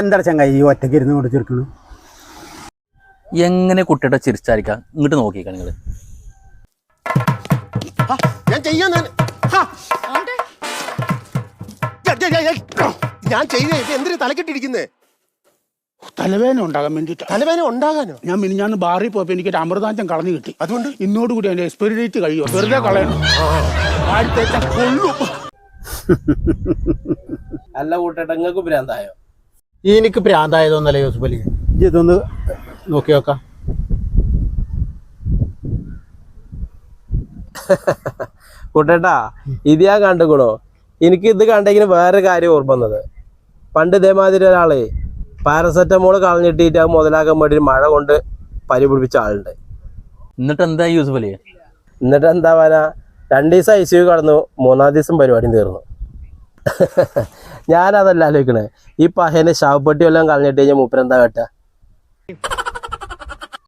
എന്താ ചങ്ങായി ഈ ഒറ്റയ്ക്ക് ഇരുന്ന് കൊണ്ട് ചിരിക്കണു? എങ്ങനെ കുട്ടിയുടെ ചിരിച്ചായിരിക്കാം? ഇങ്ങോട്ട് നോക്കിക്കാം നിങ്ങൾ. ഞാൻ ചെയ്തേ എന്തിനു തലക്കെട്ടിരിക്കുന്നേ? തലവേദന ഉണ്ടാകാൻ വേണ്ടിട്ട്. തലവേദന ഉണ്ടാകാനോ? ഞാൻ മിനിഞ്ഞാന്ന് ബാറിൽ പോയപ്പോ എനിക്ക് അമൃതാഞ്ചം കളഞ്ഞു കിട്ടി. അതുകൊണ്ട് ഇന്നോടുകൂടി അതിന്റെ എക്സ്പയറി ഡേറ്റ് കഴിയുമോ? വെറുതെ കളയണം. അല്ല കൂട്ടേട്ടാ, നിങ്ങൾക്ക് ഭ്രാന്തായോ? എനിക്ക് പ്രാന്തായതൊന്നല്ല യൂസുഫ് അലി. ഇതൊന്ന് നോക്കി നോക്കാം. കൂട്ടേട്ടാ, ഇത് ഞാൻ കണ്ടുകൂടോ. എനിക്ക് ഇത് കണ്ടെങ്കിൽ വേറെ കാര്യം ഓർമ്മ വന്നത്. പണ്ട് ഇതേമാതിരി ഒരാളെ പാരസെറ്റമോൾ കളഞ്ഞിട്ടിട്ട് അത് മുതലാക്കാൻ വേണ്ടി മഴ കൊണ്ട് പനി പിടിപ്പിച്ച ആളുണ്ട്. എന്നിട്ട് എന്താ യൂസുഫ് അലി? എന്നിട്ട് എന്താ പറയാ, 2 ദിവസം ICU കടന്നു, 3-ാം ദിവസം പരിപാടി തീർന്നു. ഞാനതല്ല ആലോചിക്കണേ, ഈ പഹേനെ ശവപ്പെട്ടി എല്ലാം കളഞ്ഞിട്ട് കഴിഞ്ഞാൽ മൂപ്പരെന്താ കേട്ട?